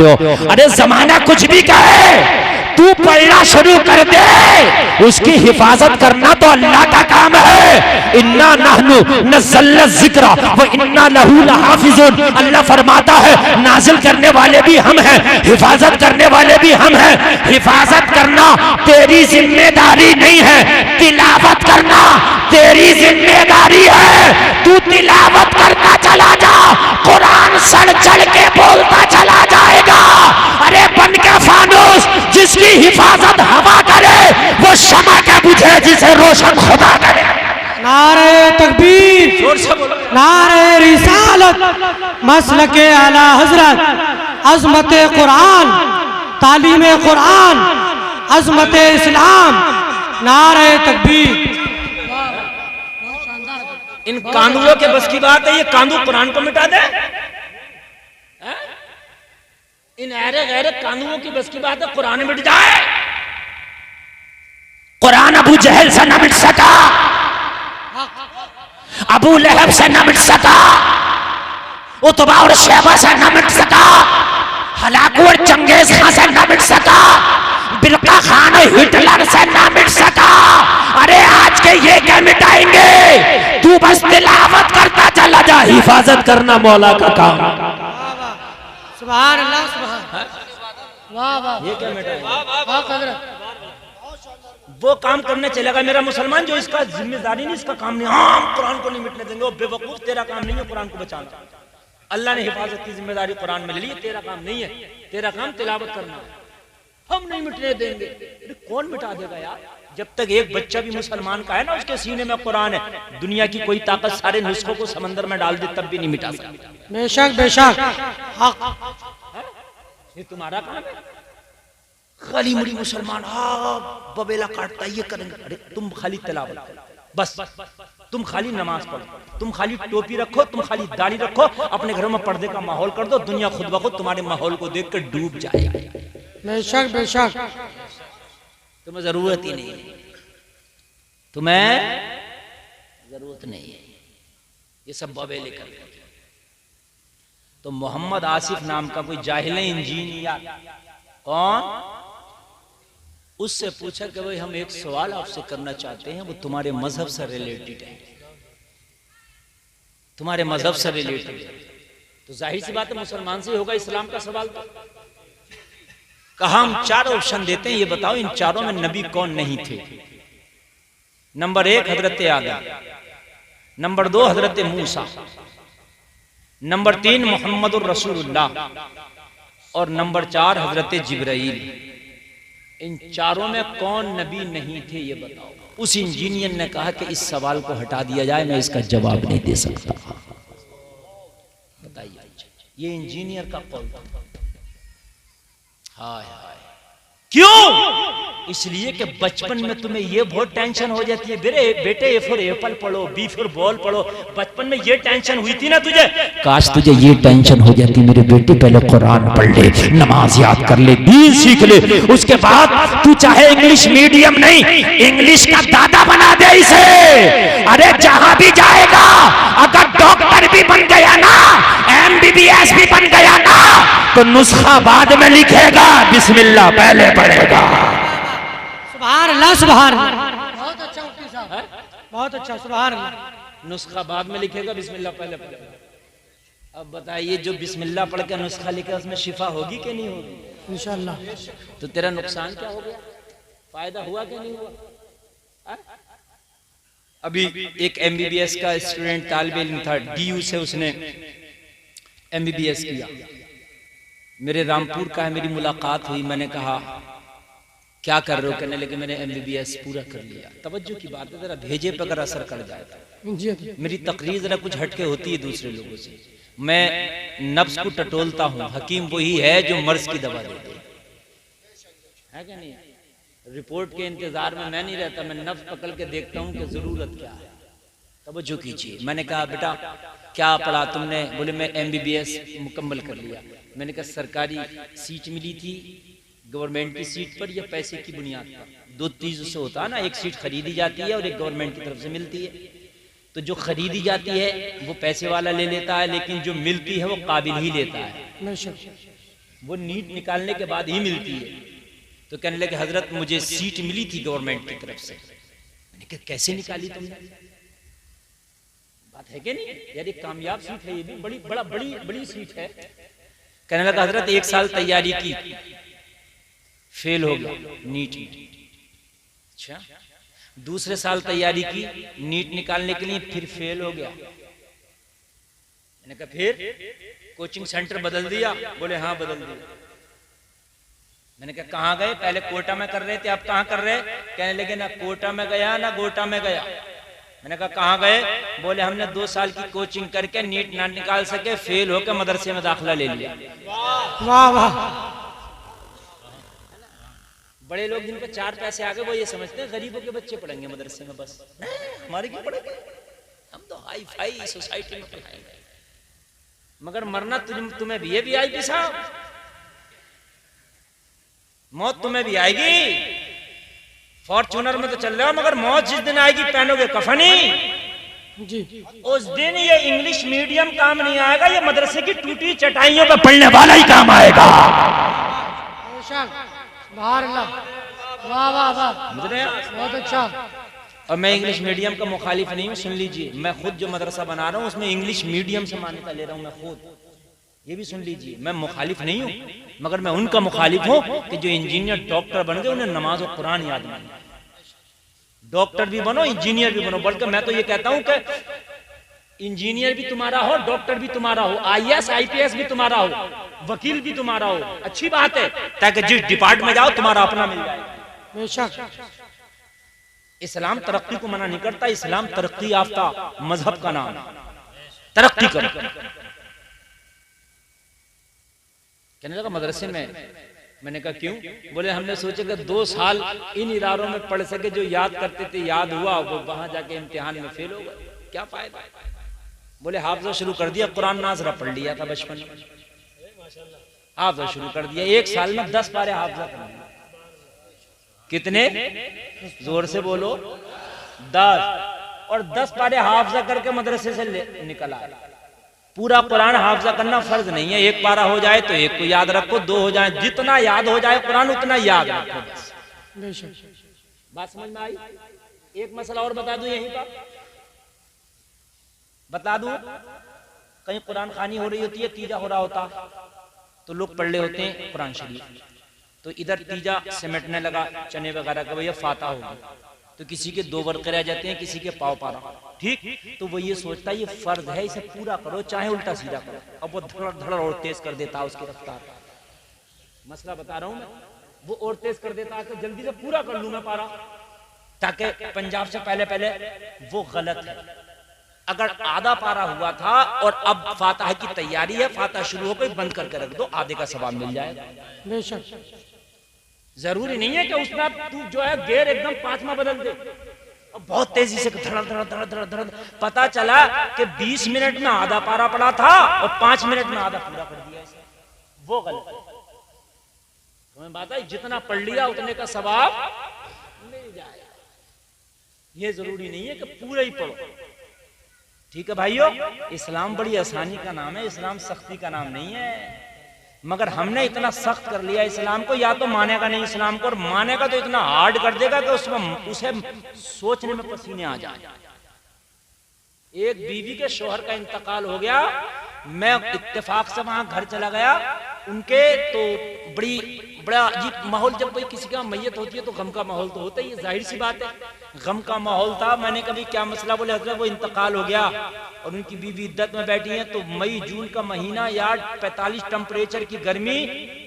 समझते हो? अरे जमाना कुछ भी कहे, तू पढ़ना शुरू कर दे, उसकी हिफाजत करना तो अल्लाह का काम है। इन्ना नहनु नज़्ज़लना ज़िक्रा व इन्ना लहू लहाफ़िज़ून। अल्लाह फरमाता है नाजिल करने वाले भी हम हैं, हिफाजत करने वाले भी हम हैं। हिफाजत करना तेरी जिम्मेदारी नहीं है, तिलावत करना तेरी जिम्मेदारी है। तू तिलावत करता चला जा, कुरान सड़ चढ़ के बोलता चला जाएगा। अरे बन के फानूस, जिसकी हिफाजत हवा करे वो शमा के बुझे जिसे रोशन खुदा करे। नारे तकबीर, नारे रिसालत, मसलके आला हजरत, अजमत कुरान, तालीम कुरान, अजमत इस्लाम, नारे तकबीर। इन कांदुओं के बस की बात है, ये कांदू कुरान को मिटा दे? इन ऐरे गैरे कांदुओं की बस की बात है कुरान मिट जाए? कुरान अबू जहल से न मिट सका, अबू लहब से न मिट सका, उतबा और शैबा से न मिट सका, हलाकू और चंगेज खान से न मिट सका, बिरका खान और हिटलर से न मिट सका। अरे आज के ये क्या मिटाएंगे? तू बस तिलावत करता चला जा, हिफाजत करना मौला का काम। सुभान अल्लाह, सुभान, वाह वाह, ये क्या मिटाएंगे? वो काम करने चलेगा मेरा मुसलमान जो इसका जिम्मेदारी नहीं, इसका काम नहीं। हाँ, कुरान को नहीं मिटने देंगे। वो बेवकूफ, तेरा काम नहीं है कुरान को बचाना। अल्लाह ने हिफाजत की जिम्मेदारी कुरान में ले ली, तेरा काम नहीं है। तेरा काम तिलावत करना है। हम नहीं मिटने देंगे। कौन मिटा देगा यार? जब तक एक बच्चा भी मुसलमान का है ना, उसके सीने में कुरान है, दुनिया की कोई ताकत सारे नुस्खों को समंदर में डाल दे तब भी नहीं मिटा सकती। बेशक बेशक, ये तुम्हारा काम है। खाली मुड़ी मुसलमान हाँ बबेला काटता है, ये करेंगे। अरे तुम खाली तिलावत करो बस, तुम खाली नमाज पढ़ो, तुम खाली टोपी रखो, तुम खाली दाढ़ी रखो, अपने घरों में पर्दे का माहौल कर दो, दुनिया खुद ब खुद तुम्हारे माहौल को देख कर डूब जाएगी। बेशक बेशक, तुम्हें जरूरत ही नहीं है, तुम्हें जरूरत नहीं है ये सब बबेले कर। तो मोहम्मद आसिफ नाम का कोई जाहिल इंजीनियर, कौन, उससे पूछा कि भाई हम एक सवाल आपसे करना चाहते हैं, वो तुम्हारे मजहब से रिलेटेड है, तुम्हारे मजहब से रिलेटेड है। तो जाहिर सी बात है मुसलमान से होगा इस्लाम का सवाल। तो कहा हम 4 ऑप्शन देते हैं, ये बताओ इन चारों में नबी कौन नहीं थे? नंबर 1 हजरत आदम, नंबर 2 हजरत मूसा, नंबर 3 मोहम्मदुर रसूलुल्लाह और नंबर 4 हजरत जिब्राइल। इन चारों में कौन नबी नहीं थे ये बताओ। उस इंजीनियर ने कहा कि इस सवाल को हटा दिया जाए, मैं इसका जवाब नहीं दे सकता। बताइए, ये इंजीनियर का कौल था। हाय हाय, क्यों? इसलिए कि बचपन में तुम्हें ये बहुत टेंशन हो जाती है, बेटे ए फॉर एप्पल पढ़ो, बी फॉर बॉल पढ़ो। बचपन में ये टेंशन हुई थी ना तुझे, काश तुझे ये टेंशन हो जाती, मेरे बेटे पहले कुरान पढ़ ले, नमाज याद कर ले, दीन सीख ले, उसके बाद तू चाहे इंग्लिश मीडियम नहीं, इंग्लिश का दादा बना दे इसे। अरे जहां भी जाएगा, अगर डॉक्टर भी बन गया ना, MBBS भी बन गया ना, तो नुस्खा बाद में लिखेगा, बिस्मिल्लाह पहले पढ़ेगा। सुभान अल्लाह, सुभान अल्लाह, बहुत अच्छा मुफ्ती साहब, बहुत अच्छा, सुभान अल्लाह। नुस्खा बाद में लिखेगा, बिस्मिल्लाह पहले पढ़ेगा। अब बताइए, जो बिस्मिल्लाह पढ़ के नुस्खा लिखा उसमें शिफा होगी कि नहीं होगी? इंशाअल्लाह। तो तेरा नुकसान क्या हो गया, फायदा हुआ कि नहीं हुआ? अभी एक MBBS का स्टूडेंट तालिब इल्म था, DU से उसने MBBS किया, मेरे रामपुर का है, मेरी मुलाकात हुई, मैंने कहा क्या कर रहे हो? कहने लगे मैंने MBBS पूरा कर लिया। तवज्जो की बात है, जरा भेजे पर अगर असर कर जाए। मेरी तकरीर जरा कुछ हटके होती है दूसरे लोगों से। मैं नफ्स को टटोलता हूँ, हकीम वही है जो मर्ज की दवा देते है क्या नहीं? रिपोर्ट के इंतजार में मैं नहीं रहता, मैं नफ्स पकड़ के देखता हूँ कि जरूरत क्या है। तवज्जो कीजिए। मैंने कहा बेटा क्या पढ़ा तुमने? बोले मैं MBBS मुकम्मल कर लिया। मैंने कहा सरकारी सीट मिली थी गवर्नमेंट की सीट पर या पैसे की बुनियाद पर? 2 चीज़ों से होता है ना, एक सीट खरीदी जाती है और एक गवर्नमेंट की तरफ से मिलती है। तो जो खरीदी जाती है वो पैसे वाला ले लेता है, लेकिन जो मिलती है वो काबिल ही लेता है। वो नीट निकालने के बाद ही मिलती है। तो कहने लगे हजरत मुझे सीट मिली थी गवर्नमेंट की तरफ से। मैंने कहा कैसे निकाली तुमने? बात है कि नहीं यार, ये कामयाब सीट है, ये भी बड़ी सीट है। कहने लगा हजरत 1 साल तैयारी की, फेल हो गया नीट में। अच्छा, दूसरे साल तैयारी की नीट निकालने के लिए, फिर फेल हो गया। मैंने कहा फिर कोचिंग सेंटर बदल दिया? बोले हाँ बदल दिया। मैंने कहा कहाँ गए? पहले कोटा में कर रहे थे, अब कहाँ कर रहे? कहने लगे ना कोटा में गया ना गोटा में गया। मैंने कहा कहाँ गए? बोले हमने 2 साल की कोचिंग करके नीट ना निकाल सके, फेल होकर मदरसे में दाखिला ले लिया। वाह वाह। बड़े लोग जिन पे 4 पैसे आ गए वो ये समझते हैं गरीबों के बच्चे पढ़ेंगे मदरसे में, बस हमारे क्यों पढ़ेंगे, हम तो हाई फाई सोसाइटी में पढ़ाएंगे। मगर मरना तुम्हें भी है वीआईपी साहब, मौत तुम्हें भी आएगी। फॉर्च्यूनर में तो चल रहे हो, मगर मौत जिस दिन आएगी पहनोगे कफनी जी, उस दिन ये इंग्लिश मीडियम काम नहीं आएगा, ये मदरसे की टूटी चटाइयों पे पढ़ने वाला ही काम आएगा। बाहर अल्लाह, वाह वाह वाह, बहुत अच्छा। और मैं इंग्लिश मीडियम का मुखालिफ नहीं हूँ, सुन लीजिए। मैं खुद जो मदरसा बना रहा हूँ उसमें इंग्लिश मीडियम से मान्यता ले रहा हूँ मैं खुद, ये भी सुन लीजिए। मैं मुखालिफ नहीं हूँ, मगर मैं उनका मुखालिफ हूँ कि जो इंजीनियर डॉक्टर बन गए उन्हें नमाज और कुरान याद नहीं। डॉक्टर भी बनो, इंजीनियर भी बनो, बल्कि मैं तो ये कहता हूँ कि इंजीनियर भी तुम्हारा हो, डॉक्टर भी तुम्हारा हो, आईएएस आईपीएस भी तुम्हारा हो, वकील भी तुम्हारा हो, अच्छी बात है, ताकि जिस डिपार्टमेंट में जाओ तुम्हारा अपना मिल जाए। बेशक इस्लाम तरक्की को मना नहीं करता, इस्लाम तरक्की याफ्ता मजहब का नाम, तरक्की करो। कहने लगा मदरसे में। मैंने कहा क्यों? बोले हमने सोचा कि 2 साल इन इदारों में पढ़ सके, जो याद करते थे याद हुआ, वो वहां जाके इम्तिहान में फेल हो गए, क्या फायदा। बोले हाफजा शुरू कर दिया, कुरान नाज़रा पढ़ लिया था बचपन में, हाफजा शुरू कर दिया, 1 साल में 10 पारे हाफजा कर दिया। कितने? जोर से बोलो, 10। और 10 पारे हाफजा करके मदरसे से निकल आए। पूरा कुरान हाफजा करना फर्ज नहीं है, 1 पारा हो जाए तो 1 को याद रखो, 2 हो जाए, जितना याद हो जाए कुरान उतना याद रखो बस। बात समझ में आई? एक मसला और बता दूं, यहीं पर बता दूं, कहीं कुरान खानी हो रही होती है, तीजा हो रहा होता, तो लोग पढ़ रहे होते हैं कुरान शरीफ, तो इधर तीजा सिमटने लगा चने वगैरह का, भैया फाता होगा, तो किसी के 2 वर्के रह जाते हैं, किसी के पाव पारा, ठीक, तो वो ये सोचता है ये फर्ज है, इसे पूरा करो चाहे उल्टा सीधा करो। अब वो धड़ धड़ और तेज कर देता है उसकी रफ्तार। मसला बता रहा हूं मैं, वो और तेज कर देता है कि जल्दी से पूरा कर लूं मैं पारा, ताकि पंजाब से पहले वो गलत है। अगर आधा पारा हुआ था और अब फातिहा की तैयारी है, फातिहा शुरू हो गई, बंद करके रख दो, आधे का सवाब मिल जाएगा। बेशक जरूरी नहीं है कि उसमें तू जो है गेर एकदम 5वां बदल दे, और बहुत तेजी से धड़ धड़ धड़ धड़ धड़। पता चला कि 20 मिनट में आधा पारा पड़ा था और 5 मिनट में आधा पूरा कर दिया, वो गलत। तुम्हें बात है, जितना पढ़ लिया उतने का सवाब मिल जाएगा। ये जरूरी नहीं है कि पूरा ही पढ़ो, ठीक है भाइयों। इस्लाम बड़ी आसानी का नाम है, इस्लाम सख्ती का नाम नहीं है, मगर हमने इतना सख्त कर लिया इस्लाम को, या तो मानेगा नहीं इस्लाम को, और मानेगा तो इतना हार्ड कर देगा कि उसमें उसे सोचने में पसीने आ जाए। एक बीवी के शोहर का इंतकाल हो गया, मैं इत्तेफाक से वहां घर चला गया उनके, तो बड़ा अजीब माहौल, जब कोई किसी का मैयत होती है तो गम का माहौल तो होता ही है, जाहिर सी बात है, गम का माहौल था। मैंने कभी क्या मसला, बोले हजरत वो इंतकाल हो गया और उनकी बीवी इद्दत में बैठी है, तो मई जून का महीना या 45 टेम्परेचर की गर्मी,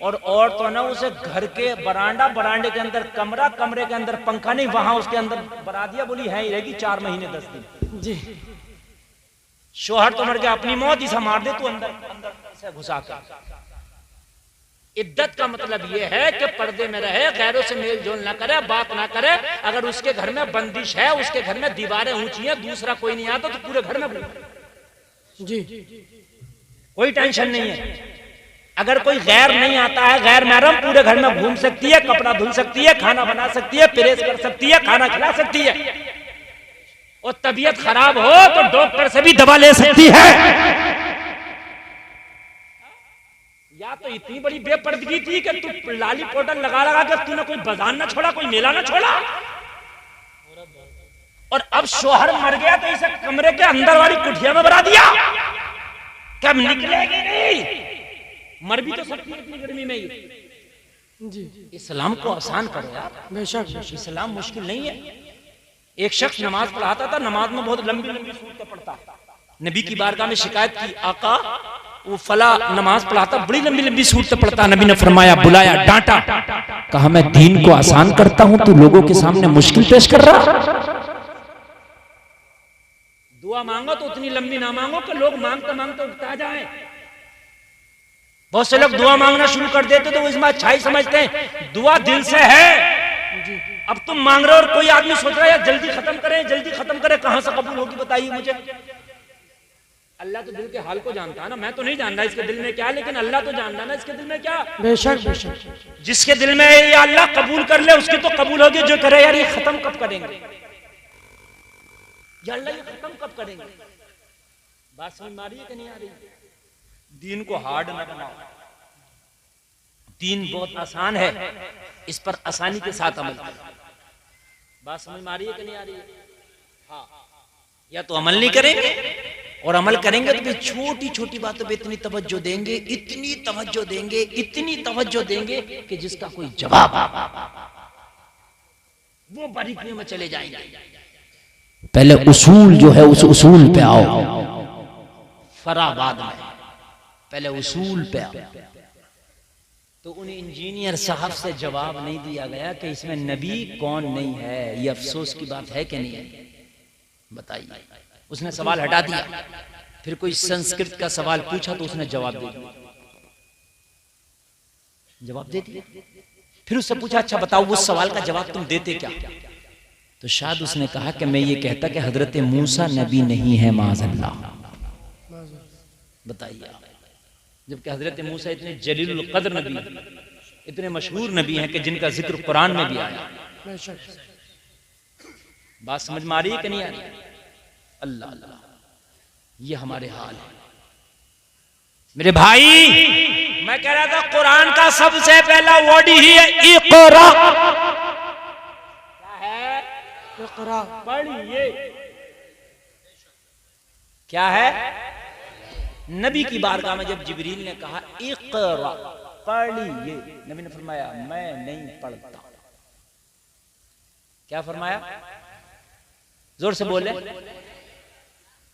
और तो ना उसे घर के बरांडे के अंदर कमरा, कमरे के अंदर पंखा नहीं, वहां उसके अंदर बरा दिया, बोली है ही रहेगी 4 महीने 10 दिन जी। शोहर तो मर गया, अपनी मौत ही मार दे तू अंदर से घुसा कर। इद्दत का मतलब यह है कि पर्दे में रहे, गैरों से मेल जोल ना करे, बात ना करे। अगर उसके घर में बंदिश है, उसके घर में दीवारें ऊंची हैं, दूसरा कोई नहीं आता, तो पूरे घर में जी कोई टेंशन नहीं है। अगर कोई गैर नहीं आता है, गैर महरम, पूरे घर में घूम सकती है, कपड़ा धुल सकती है, खाना बना सकती है, प्रेस कर सकती है, खाना खिला सकती है, और तबीयत खराब हो तो डॉक्टर से भी दवा ले सकती है। या तो इतनी बड़ी बेपर्दगी थी कि तू लाली पाउडर लगा लगा के तूने कोई बाजार ना छोड़ा, कोई मेला ना छोड़ा। और अब शोहर मर गया तो इसे कमरे के अंदर वाली कुटिया में बना दिया, कब निकलेगी नहीं, मर भी तो सकती है इतनी गर्मी में ही। जी इस्लाम को आसान करो यार, बेशक इस्लाम मुश्किल नहीं है। एक शख्स नमाज पढ़ाता था, नमाज में बहुत लंबी लंबी सूरतें पढ़ता, नबी की बारगाह में शिकायत की, आका वो फला नमाज पढ़ाता बड़ी लंबी लंबी सूरतें पढ़ता। नबी ने फरमाया, बुलाया, डांटा, कहा मैं दीन को आसान करता हूं, तू लोगों के सामने मुश्किल पेश कर रहा। दुआ मांगो तो उतनी लंबी ना मांगो कि लोग मांगते मांगते उगता जाए। बहुत से लोग दुआ मांगना शुरू कर देते तो वो इसमें अच्छाई समझते हैं, दुआ दिल से है। अब तुम मांग रहे हो और कोई आदमी सोच रहा है जल्दी खत्म करें, जल्दी खत्म करें, कहां से कबूल होगी बताइए मुझे। अल्लाह तो दिल के हाल को जानता है ना, मैं तो नहीं जानता इसके दिल में क्या है, लेकिन अल्लाह तो जानता ना इसके दिल में क्या। बेशक बेशक जिसके दिल में ये अल्लाह कबूल कर ले उसकी तो कबूल होगी, जो करे यार ये खत्म कब करेंगे, या अल्लाह ये खत्म कब करेंगे। बात समझ में आ रही है कि नहीं आ रही। दीन को हार्ड न बनाओ, दीन बहुत आसान है, इस पर आसानी के साथ अमल करो। बात समझ में आ रही है कि नहीं आ रही है। हाँ, या तो अमल नहीं करेंगे, और अमल करेंगे तो भी छोटी छोटी बातों पे इतनी तवज्जो देंगे, इतनी तवज्जो देंगे, इतनी तवज्जो देंगे कि जिसका कोई जवाब वो बारीकियों में चले जाएंगे। पहले उसूल जो है उस उसूल पे आओ, फराबाद में पहले उसूल पे आओ। तो उन इंजीनियर साहब से जवाब नहीं दिया गया कि इसमें नबी कौन नहीं है। ये अफसोस की बात है कि नहीं है, बताइए। उसने सवाल हटा दिया, फिर कोई संस्कृत का सवाल पूछा तो उसने जवाब दे दिया, जवाब दे दिया। फिर उससे पूछा, अच्छा बताओ उस सवाल का जवाब तुम देते क्या। तो शायद उसने कहा कि मैं ये कहता कि हजरत मूसा नबी नहीं है, माज़अल्लाह। बताइए, जबकि हजरत मूसा इतने जलीलुल कद्र नबी, इतने मशहूर नबी हैं कि जिनका जिक्र कुरान में भी आया। बात समझ में आ रही है कि नहीं आ रही। अल्लाह अल्लाह, ये हमारे हाल है मेरे भाई। मैं कह रहा था कुरान का सबसे पहला वर्ड ही है इक़रा। क्या है? इक़रा, पढ़िए। क्या है? नबी की बारगाह में जब जिब्रील ने कहा इक़रा, पढ़िए, नबी ने फरमाया मैं नहीं पढ़ता। क्या फरमाया? जोर से बोले।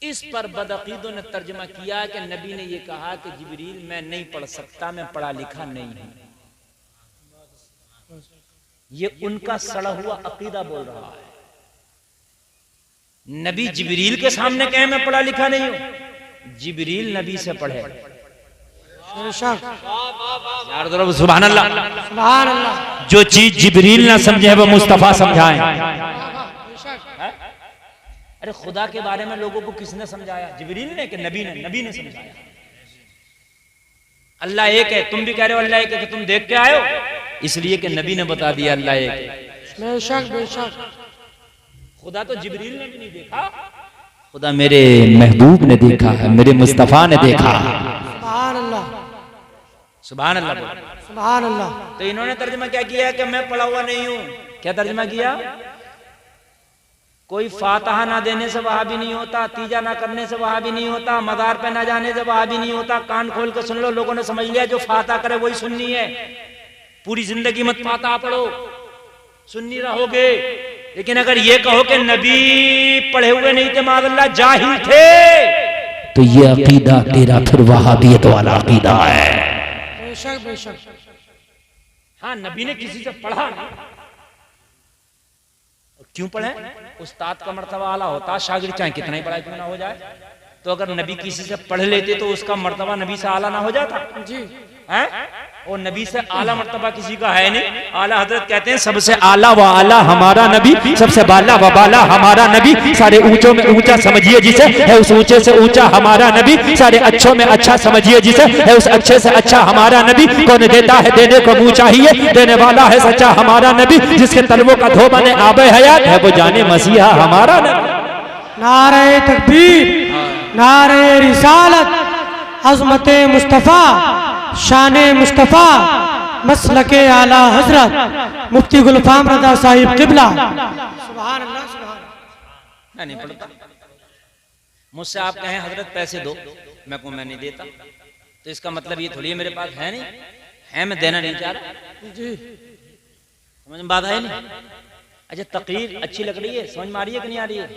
इस पर बदअकीदों ने तर्जमा किया कि नबी ने यह कहा कि जिब्रील मैं नहीं पढ़ सकता, मैं पढ़ा लिखा नहीं हूं। ये उनका सड़ा हुआ अकीदा बोल रहा है। नबी जिब्रील के सामने कहे मैं पढ़ा लिखा नहीं हूं, जिब्रील नबी से पढ़े। यार सुभान अल्लाह, सुभान अल्लाह। जो चीज जिब्रील ना समझे वो मुस्तफा समझाए। अरे खुदा के बारे में लोगों को किसने समझाया? जिब्रील ने कि नबी ने? नबी ने समझाया। अल्लाह एक है, तुम भी कह रहे हो अल्लाह एक है कि तुम देख के आए हो, इसलिए कि नबी ने बता दिया अल्लाह एक है। बेशक बेशक। खुदा तो जिब्रील ने भी नहीं देखा, खुदा मेरे महबूब ने देखा है, मेरे मुस्तफा ने देखा है। सुभान अल्लाह, सुभान अल्लाह, सुभान अल्लाह। तो इन्होंने तर्जमा क्या किया कि मैं पढ़ा हुआ नहीं हूं। क्या तर्जमा किया? कोई फातिहा ना देने से वहां भी नहीं होता, तीजा ना करने से वहां भी नहीं होता, मज़ार पे ना जाने से वहां भी नहीं होता। कान खोल के सुन लो, लोगों ने समझ लिया जो फातिहा करे वही सुन्नी है। पूरी जिंदगी मत फातिहा पढ़ो, सुन्नी रहोगे। लेकिन अगर ये कहो कि नबी पढ़े हुए नहीं थे, माज़अल्लाह जाहिल थे, तो ये अकीदा तेरा फिर वहाबियत वाला अकीदा है। बेशक बेशक। हाँ, नबी ने किसी से पढ़ा नहीं, क्यों पढ़े? उस्ताद का मर्तबा आला होता, शागिर्द चाहे कितना ही पढ़ाई क्यों ना हो जाए। तो अगर नबी किसी से पढ़ लेते तो उसका मर्तबा नबी से आला ना हो जाता जी है? और नबी से आला मर्तबा किसी का है नहीं। आला हजरत कहते हैं सबसे आला व आला हमारा नबी, सबसे बाला व बाला हमारा नबी। सारे ऊंचों में ऊंचा समझिए जिसे, है उस ऊंचे से ऊंचा हमारा नबी। सारे अच्छों में अच्छा समझिए जिसे, है उस अच्छे से अच्छा हमारा नबी। कौन देता है देने को मुंह चाहिए, देने वाला है सच्चा हमारा नबी। जिसके तलवों का धोबा ने आबे हयात है, वो जाने मसीहा हमारा नबी। नारे तकबीर, नारे रिसालत, अज़मते मुस्तफ़ा, शान मुस्तफ़ा मसलके आला हजरत मुफ्ती गुलफाम रजा साहिब किबला। सुभान अल्लाह सुभान। मैं नहीं पढ़ता। मुझसे आप कहें हजरत पैसे दो, मैं कहूं मैं नहीं देता, तो इसका मतलब ये थोड़ी है मेरे पास है नहीं है, मैं देना नहीं चाह रहा जी। समझ में बात है नहीं। अच्छा तकरीर अच्छी लग रही है, समझ में आ रही है कि नहीं आ रही है?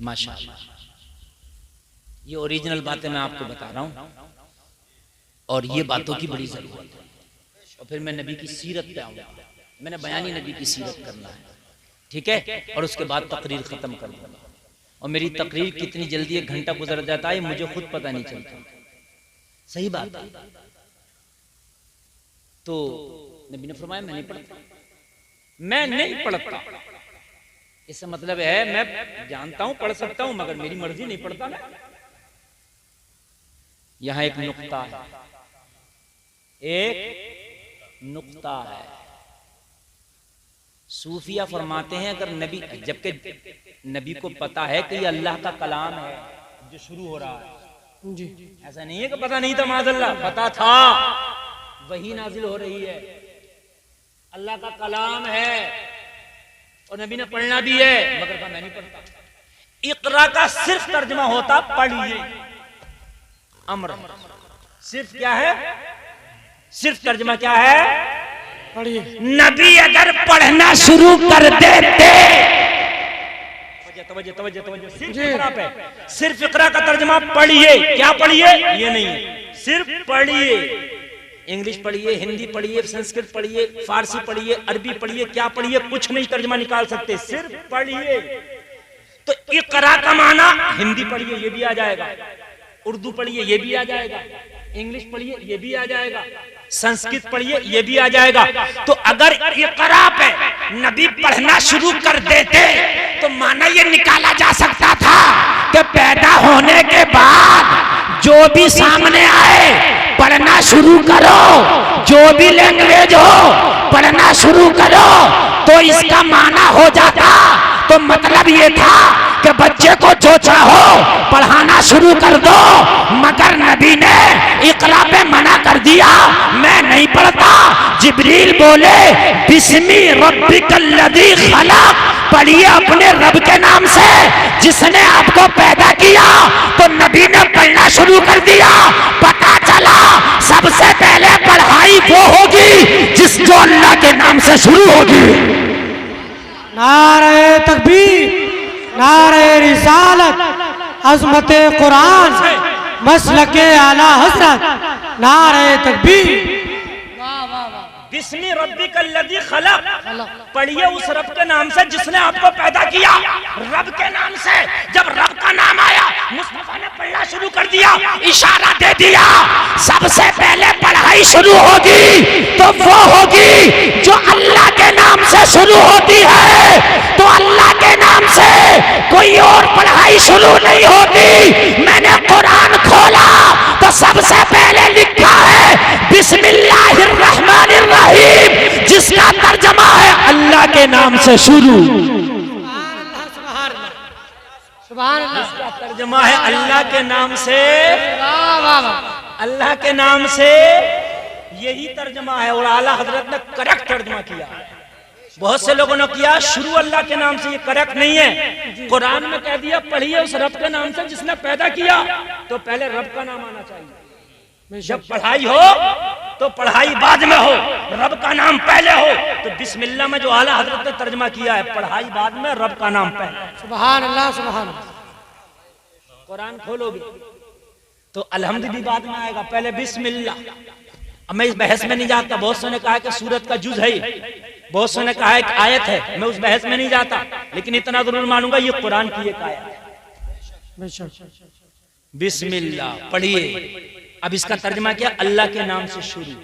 माशाअल्लाह, ये ओरिजिनल बातें मैं आपको बता रहा हूं और ये बातों की बड़ी जरूरत है। और फिर मैं नबी की सीरत पे आऊंगा, मैंने बयानी नबी की सीरत करना है, ठीक है, और उसके बाद तकरीर खत्म कर दूंगा। और मेरी तकरीर कितनी जल्दी 1 घंटा गुजर जाता है मुझे खुद पता नहीं चलता। सही बात है। तो नबी ने फरमाया मैं नहीं पढ़ता, मैं नहीं पढ़ता। इसका मतलब है मैं जानता हूं पढ़ सकता हूं मगर मेरी मर्जी नहीं पढ़ता मैं। यहां एक नुक्ता है, एक नुक्ता है। सूफिया फरमाते हैं अगर नबी, जबकि नबी को पता है कि ये अल्लाह का कलाम है जो शुरू हो रहा है जी। ऐसा नहीं है कि पता नहीं था, माज़अल्लाह पता था, वही नाजिल हो रही है, अल्लाह का कलाम है और नबी ने पढ़ना भी है, मगर कहा मैं नहीं पढ़ता। इकरा का सिर्फ तर्जुमा होता पढ़िए, अम्र सिर्फ क्या है, सिर्फ तर्जुमा क्या है, पढ़िए। नबी अगर पढ़ना शुरू कर देते, तवज्जो तवज्जो तवज्जो, सिर्फ इकरा पे, सिर्फ इकरा का तर्जुमा पढ़िए, क्या पढ़िए ये नहीं है, सिर्फ पढ़िए। इंग्लिश पढ़िए, हिंदी पढ़िए, संस्कृत पढ़िए, फारसी पढ़िए, अरबी पढ़िए, क्या पढ़िए कुछ नहीं तर्जुमा निकाल सकते, सिर्फ पढ़िए। तो इकरा का माना हिंदी पढ़िए ये भी आ जाएगा, उर्दू पढ़िए ये भी आ जाएगा, इंग्लिश पढ़िए ये भी आ जाएगा, संस्कृत पढ़िए ये भी आ जाएगा। तो अगर इकरा पे नबी पढ़ना शुरू कर देते तो माना ये निकाला जा सकता था कि पैदा होने के बाद जो भी सामने आए पढ़ना शुरू करो, जो भी लैंग्वेज हो पढ़ना शुरू करो। तो इसका माना हो जाता, तो मतलब ये था कि बच्चे को जो चाहो पढ़ाना शुरू कर दो, मगर नबी ने इकरा पे मना कर दिया, मैं नहीं पढ़ता। जिब्रील बोले बिस्मी रब्बिकल्लज़ी खलक़, पढ़िए अपने रब के नाम से जिसने आपको पैदा किया। तो नबी ने पढ़ना शुरू कर दिया। पता चला सबसे पहले पढ़ाई वो होगी जिस जो अल्लाह के नाम से शुरू होगी। नारे तकबीर, नारे रिसालत, अज़मत कुरान, मसलके आला हजरत, नारे तकबीर। बिस्मी रब्बिकल्लज़ी खलक़, पढ़िए उस रब के नाम से जिसने आपको पैदा किया। रब के नाम से जब रब का नाम आया मुस्तफा ने पढ़ना शुरू कर दिया, इशारा दे दिया सबसे पहले पढ़ाई शुरू होगी तो वो होगी जो अल्लाह के नाम से शुरू होती है। तो अल्लाह के नाम से कोई और पढ़ाई शुरू नहीं होती। मैंने कुरान खोला तो सबसे पहले लिखा है बिस्मिल्लाहिर्रहमानिर्रहीम, जिसका तर्जमा है अल्लाह के नाम से शुरू। इसका तर्जमा है अल्लाह के नाम से, अल्लाह के नाम से, यही तर्जमा है। और आला हजरत ने करेक्ट तर्जमा किया। बहुत से लोगों ने किया शुरू अल्लाह के नाम से, ये करेक्ट नहीं है। कुरान में कह दिया पढ़िए उस रब के नाम से जिसने पैदा किया, तो पहले रब का नाम आना चाहिए। जब पढ़ाई हो तो पढ़ाई बाद में हो, रब का नाम पहले हो। तो बिस्मिल्लाह में जो आला हजरत ने तर्जमा किया है, पढ़ाई बाद में रब का नाम पहले। सुभान अल्लाह सुभान अल्लाह। कुरान खोलोगे तो अल्हम्द भी बाद में आएगा, पहले बिस्मिल्लाह। अब मैं इस बहस में नहीं जाता। बहुत से ने कहा कि सूरत का जुज है, बहुत से ने कहा एक आयत है, मैं उस बहस में नहीं जाता, लेकिन इतना जरूर मानूंगा ये कुरान की एक आयत है। बिस्मिल्लाह पढ़िए। अब इसका तर्जमा क्या, अल्लाह के नाम से शुरू।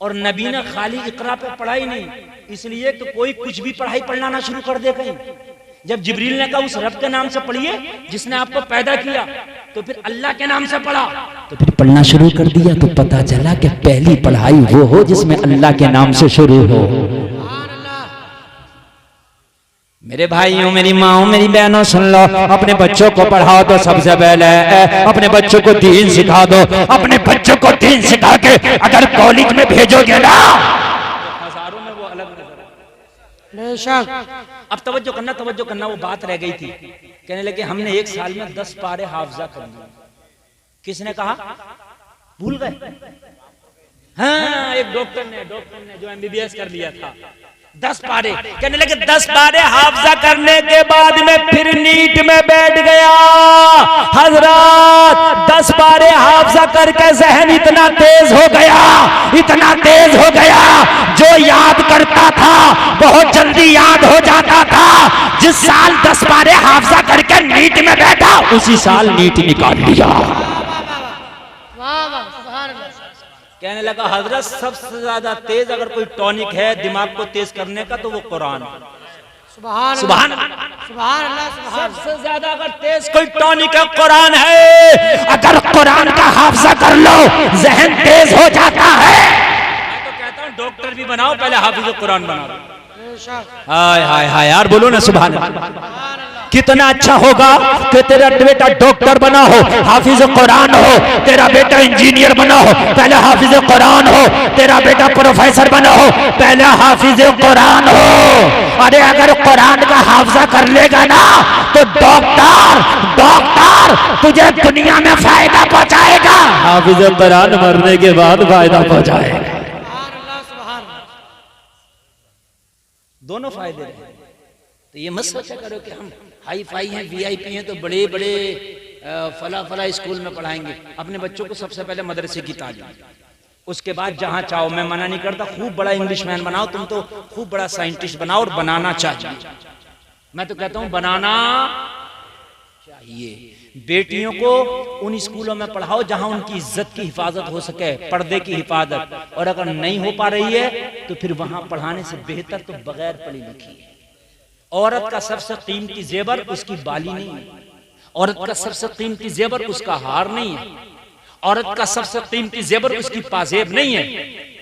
और नबी ने खाली इकरा पे पढ़ाई नहीं, इसलिए कि कोई कुछ भी पढ़ाई पढ़ना ना शुरू कर दे कहीं। जब जिब्रील ने कहा उस रब के नाम से पढ़िए जिसने आपको पैदा किया, तो फिर अल्लाह के नाम से पढ़ा, तो फिर पढ़ना शुरू कर दिया। तो पता चला कि पहली पढ़ाई वो हो जिसमें अल्लाह के नाम से शुरू हो। मेरे मेरे भाइयों, मेरी माओ, मेरी बहनों, सुन लो, अपने बच्चों को पढ़ाओ तो सबसे पहले अपने बच्चों को दीन सिखा दो। अपने बच्चों को दीन सिखा के अगर कॉलेज में भेजोगे ना, हजारों में वो अलग नजर आए। बेशक। अब तवज्जो करना, वो बात रह गई थी। कहने लगे हमने एक साल में 10 पारे हाफजा कर लिए। किसने कहा? भूल गए? हाँ, एक डॉक्टर ने जो एमबीबीएस कर लिया था, 10 पारे। कहने लगे 10 पारे हाफजा करने के बाद में फिर नीट में बैठ गया। हजरत 10 पारे हाफजा करके जहन इतना तेज हो गया, जो याद करता था बहुत जल्दी याद हो जाता था। जिस साल 10 पारे हाफजा करके नीट में बैठा, उसी साल नीट निकाल लिया। कहने लगा हजरत सबसे ज्यादा तेज अगर कोई टॉनिक है दिमाग को तेज करने का तो वो कुरान। सुभान अल्लाह। सबसे ज्यादा अगर तेज कोई टॉनिक है कुरान है। अगर कुरान का हाफजा कर लो जहन तेज हो जाता है। मैं तो कहता हूँ डॉक्टर भी बनाओ, पहले हाफिज कुरान बनाओ। हाय हाय हाय यार, बोलो ना सुभान अल्लाह। कितना अच्छा होगा कि तेरा बेटा डॉक्टर बना हो, हाफिज कुरान हो। तेरा बेटा इंजीनियर बना हो, पहले हाफिज कुरान हो। तेरा बेटा प्रोफेसर बना हो, पहले हाफिज कुरान हो। अरे अगर कुरान का हाफजा कर लेगा ना तो डॉक्टर तुझे दुनिया में फायदा पहुंचाएगा, हाफिज कुरान मरने के बाद फायदा पहुंचाएगा। दोनों फायदे रहे। तो ये मत सोचा करो कि हम हाई फाई हैं, वीआईपी हैं तो बड़े बड़े फला स्कूल में पढ़ाएंगे। अपने बच्चों को सबसे पहले मदरसे की तालीम, उसके बाद जहां चाहो, मैं मना नहीं करता, खूब बड़ा इंग्लिशमैन बनाओ, तुम तो खूब बड़ा साइंटिस्ट बनाओ, और बनाना चाहिए। मैं तो कहता हूं बनाना चाहिए। बेटियों को उन स्कूलों में पढ़ाओ जहां उनकी इज्जत की हिफाजत हो सके, पर्दे की हिफाजत। और अगर नहीं हो पा रही है तो फिर वहां पढ़ाने से बेहतर तो बगैर पढ़ी लिखी है। औरत का सबसे कीमती जेवर उसकी बाली नहीं है। औरत का सबसे कीमती जेवर उसका हार नहीं है। औरत का सबसे कीमती जेवर उसकी पाजेब नहीं है।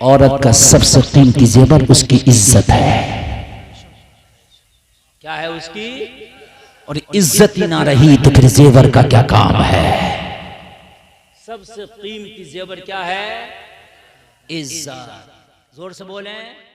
औरत का सबसे कीमती जेवर उसकी इज्जत है। क्या है उसकी? और इज्जत ही ना रही तो फिर जेवर का क्या काम है? सबसे कीमती जेवर क्या है? इज्जत। जोर से बोलें।